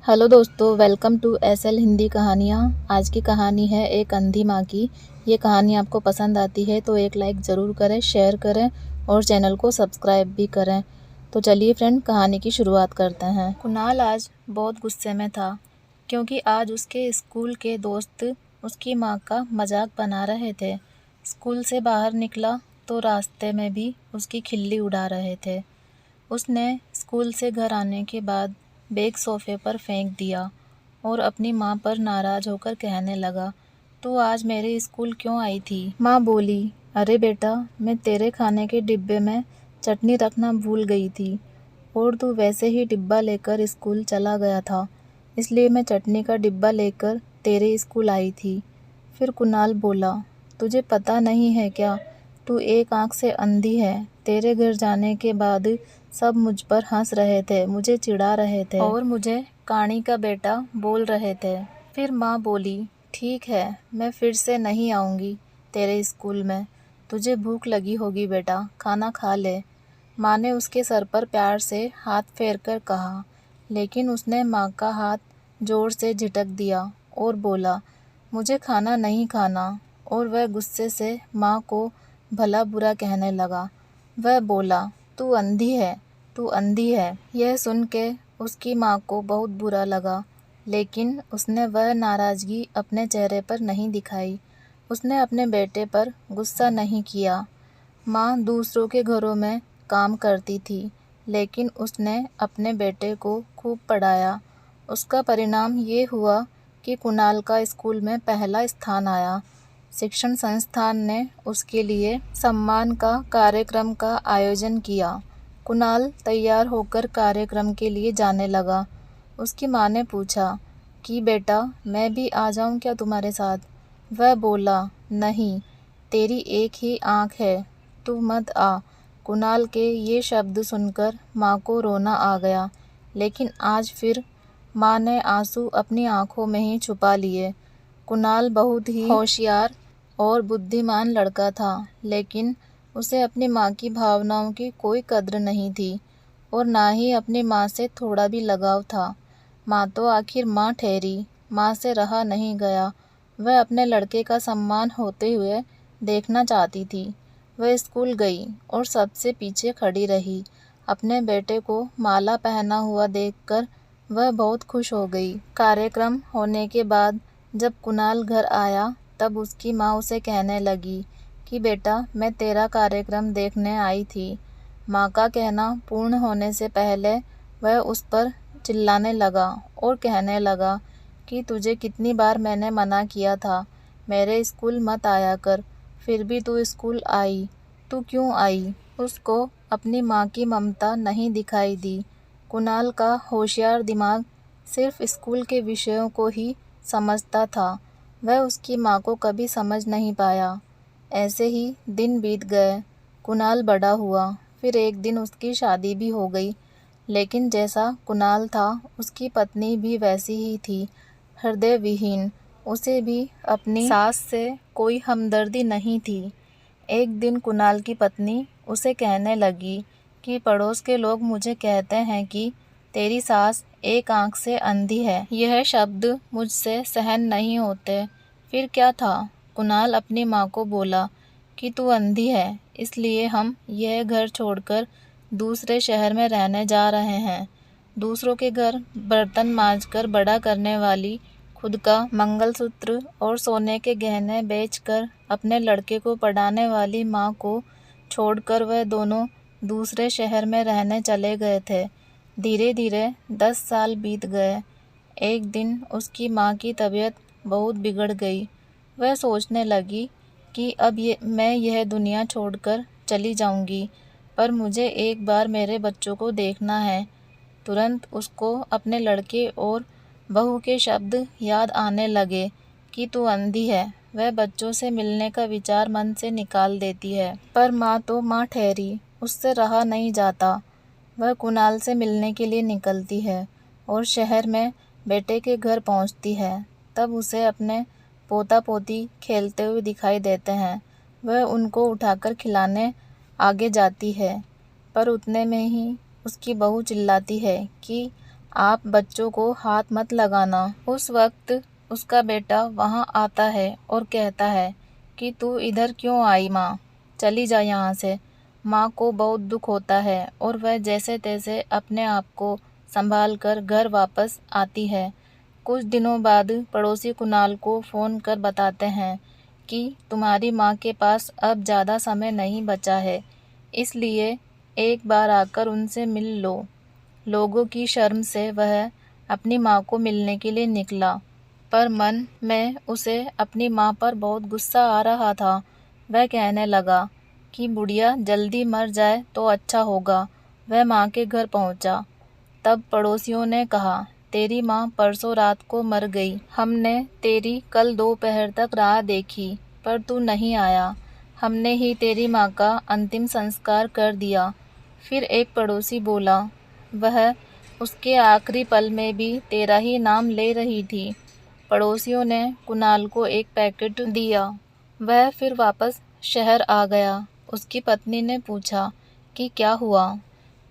Hello दोस्तों, welcome to SL Hindi कहानियाँ। आज की कहानी है एक अंधी माँ की। ये कहानी आपको पसंद आती है तो एक लाइक ज़रूर करें, शेयर करें और चैनल को सब्सक्राइब भी करें। तो चलिए फ्रेंड, कहानी की शुरुआत करते हैं। कुणाल आज बहुत गुस्से में था क्योंकि आज उसके स्कूल के दोस्त उसकी माँ का मजाक बना रहे थे। स्कूल से बाहर निकला तो रास्ते में भी उसकी खिल्ली उड़ा रहे थे। उसने स्कूल से घर आने के बाद बैग सोफे पर फेंक दिया और अपनी माँ पर नाराज़ होकर कहने लगा, तू आज मेरे स्कूल क्यों आई थी? माँ बोली, अरे बेटा, मैं तेरे खाने के डिब्बे में चटनी रखना भूल गई थी और तू वैसे ही डिब्बा लेकर स्कूल चला गया था, इसलिए मैं चटनी का डिब्बा लेकर तेरे स्कूल आई थी। फिर कुणाल बोला, तुझे पता नहीं है क्या? तू एक आँख से अंधी है। तेरे घर जाने के बाद सब मुझ पर हंस रहे थे, मुझे चिढ़ा रहे थे और मुझे काणी का बेटा बोल रहे थे। फिर माँ बोली, ठीक है, मैं फिर से नहीं आऊँगी तेरे स्कूल में। तुझे भूख लगी होगी बेटा, खाना खा ले। माँ ने उसके सर पर प्यार से हाथ फेरकर कहा, लेकिन उसने माँ का हाथ जोर से झटक दिया और बोला, मुझे खाना नहीं खाना। और वह गुस्से से माँ को भला बुरा कहने लगा। वह बोला, तू अंधी है, तू अंधी है। यह सुन के उसकी माँ को बहुत बुरा लगा, लेकिन उसने वह नाराज़गी अपने चेहरे पर नहीं दिखाई। उसने अपने बेटे पर गुस्सा नहीं किया। माँ दूसरों के घरों में काम करती थी, लेकिन उसने अपने बेटे को खूब पढ़ाया। उसका परिणाम ये हुआ कि कुणाल का स्कूल में पहला स्थान आया। शिक्षण संस्थान ने उसके लिए सम्मान का कार्यक्रम का आयोजन किया। कुणाल तैयार होकर कार्यक्रम के लिए जाने लगा। उसकी माँ ने पूछा कि बेटा, मैं भी आ जाऊं क्या तुम्हारे साथ? वह बोला, नहीं, तेरी एक ही आँख है, तू मत आ। कुणाल के ये शब्द सुनकर माँ को रोना आ गया, लेकिन आज फिर माँ ने आंसू अपनी आंखों में ही छुपा लिए। कुणाल बहुत ही होशियार और बुद्धिमान लड़का था, लेकिन उसे अपनी माँ की भावनाओं की कोई कद्र नहीं थी और ना ही अपनी माँ से थोड़ा भी लगाव था। माँ तो आखिर माँ ठहरी, माँ से रहा नहीं गया। वह अपने लड़के का सम्मान होते हुए देखना चाहती थी। वह स्कूल गई और सबसे पीछे खड़ी रही। अपने बेटे को माला पहना हुआ देखकर वह बहुत खुश हो गई। कार्यक्रम होने के बाद जब कुणाल घर आया, तब उसकी माँ उसे कहने लगी कि बेटा, मैं तेरा कार्यक्रम देखने आई थी। माँ का कहना पूर्ण होने से पहले वह उस पर चिल्लाने लगा और कहने लगा कि तुझे कितनी बार मैंने मना किया था, मेरे स्कूल मत आया कर, फिर भी तू स्कूल आई। तू क्यों आई? उसको अपनी माँ की ममता नहीं दिखाई दी। कुणाल का होशियार दिमाग सिर्फ स्कूल के विषयों को ही समझता था। वह उसकी माँ को कभी समझ नहीं पाया। ऐसे ही दिन बीत गए। कुणाल बड़ा हुआ, फिर एक दिन उसकी शादी भी हो गई। लेकिन जैसा कुणाल था, उसकी पत्नी भी वैसी ही थी, हृदय विहीन। उसे भी अपनी सास से कोई हमदर्दी नहीं थी। एक दिन कुणाल की पत्नी उसे कहने लगी कि पड़ोस के लोग मुझे कहते हैं कि तेरी सास एक आंख से अंधी है। यह शब्द मुझसे सहन नहीं होते। फिर क्या था? कुणाल अपनी माँ को बोला कि तू अंधी है, इसलिए हम यह घर छोड़कर दूसरे शहर में रहने जा रहे हैं। दूसरों के घर बर्तन मांजकर बड़ा करने वाली, खुद का मंगलसूत्र और सोने के गहने बेचकर अपने लड़के को पढ़ाने वाली माँ को छोड़कर वह दोनों दूसरे शहर में रहने चले गए थे। धीरे धीरे 10 साल बीत गए। एक दिन उसकी माँ की तबीयत बहुत बिगड़ गई। वह सोचने लगी कि अब मैं यह दुनिया छोड़कर चली जाऊंगी, पर मुझे एक बार मेरे बच्चों को देखना है। तुरंत उसको अपने लड़के और बहू के शब्द याद आने लगे कि तू अंधी है। वह बच्चों से मिलने का विचार मन से निकाल देती है, पर माँ तो माँ ठहरी, उससे रहा नहीं जाता। वह कुणाल से मिलने के लिए निकलती है और शहर में बेटे के घर पहुंचती है। तब उसे अपने पोता पोती खेलते हुए दिखाई देते हैं। वह उनको उठाकर खिलाने आगे जाती है, पर उतने में ही उसकी बहू चिल्लाती है कि आप बच्चों को हाथ मत लगाना। उस वक्त उसका बेटा वहाँ आता है और कहता है कि तू इधर क्यों आई माँ, चली जा यहाँ से। माँ को बहुत दुख होता है और वह जैसे तैसे अपने आप को संभाल कर घर वापस आती है। कुछ दिनों बाद पड़ोसी कुणाल को फ़ोन कर बताते हैं कि तुम्हारी माँ के पास अब ज़्यादा समय नहीं बचा है, इसलिए एक बार आकर उनसे मिल लो। लोगों की शर्म से वह अपनी माँ को मिलने के लिए निकला, पर मन में उसे अपनी माँ पर बहुत गुस्सा आ रहा था। वह कहने लगा कि बुढ़िया जल्दी मर जाए तो अच्छा होगा। वह माँ के घर पहुँचा। तब पड़ोसियों ने कहा, तेरी माँ परसों रात को मर गई। हमने तेरी कल दोपहर तक राह देखी, पर तू नहीं आया। हमने ही तेरी माँ का अंतिम संस्कार कर दिया। फिर एक पड़ोसी बोला, वह उसके आखिरी पल में भी तेरा ही नाम ले रही थी। पड़ोसियों ने कुणाल को एक पैकेट दिया। वह फिर वापस शहर आ गया। उसकी पत्नी ने पूछा कि क्या हुआ।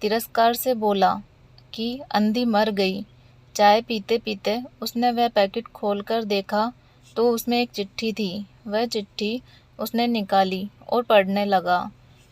तिरस्कार से बोला कि अंधी मर गई। चाय पीते पीते उसने वह पैकेट खोलकर देखा तो उसमें एक चिट्ठी थी। वह चिट्ठी उसने निकाली और पढ़ने लगा।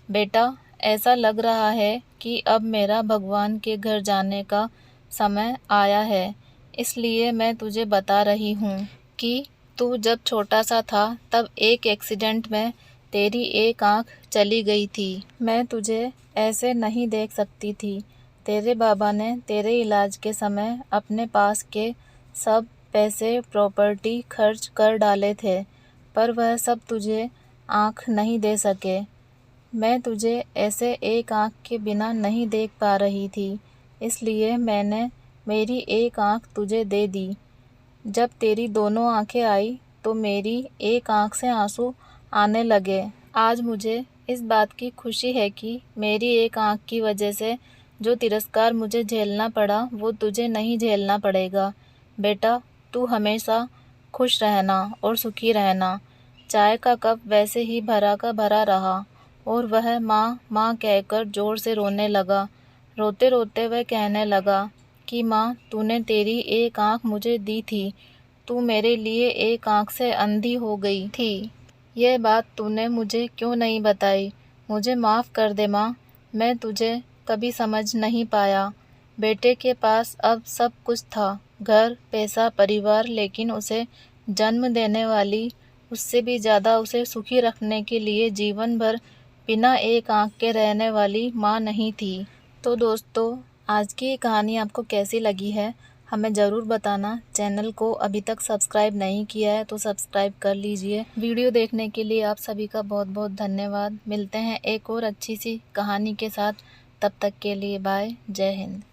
बेटा, ऐसा लग रहा है कि अब मेरा भगवान के घर जाने का समय आया है, इसलिए मैं तुझे बता रही हूँ कि तू जब छोटा सा था तब एक एक्सीडेंट में तेरी एक आँख चली गई थी। मैं तुझे ऐसे नहीं देख सकती थी। तेरे बाबा ने तेरे इलाज के समय अपने पास के सब पैसे प्रॉपर्टी खर्च कर डाले थे, पर वह सब तुझे आँख नहीं दे सके। मैं तुझे ऐसे एक आँख के बिना नहीं देख पा रही थी, इसलिए मैंने मेरी एक आँख तुझे दे दी। जब तेरी दोनों आँखें आई तो मेरी एक आँख से आंसू आने लगे। आज मुझे इस बात की खुशी है कि मेरी एक आँख की वजह से जो तिरस्कार मुझे झेलना पड़ा वो तुझे नहीं झेलना पड़ेगा। बेटा, तू हमेशा खुश रहना और सुखी रहना। चाय का कप वैसे ही भरा का भरा रहा और वह माँ माँ कहकर ज़ोर से रोने लगा। रोते रोते वह कहने लगा कि माँ, तूने तेरी एक आँख मुझे दी थी, तू मेरे लिए एक आँख से अंधी हो गई थी। यह बात तूने मुझे क्यों नहीं बताई। मुझे माफ़ कर दे माँ, मैं तुझे कभी समझ नहीं पाया। बेटे के पास अब सब कुछ था, घर, पैसा, परिवार, लेकिन उसे जन्म देने वाली, उससे भी ज़्यादा उसे सुखी रखने के लिए जीवन भर बिना एक आँख के रहने वाली माँ नहीं थी। तो दोस्तों, आज की ये कहानी आपको कैसी लगी है हमें ज़रूर बताना। चैनल को अभी तक सब्सक्राइब नहीं किया है तो सब्सक्राइब कर लीजिए। वीडियो देखने के लिए आप सभी का बहुत बहुत धन्यवाद। मिलते हैं एक और अच्छी सी कहानी के साथ। तब तक के लिए बाय। जय हिंद।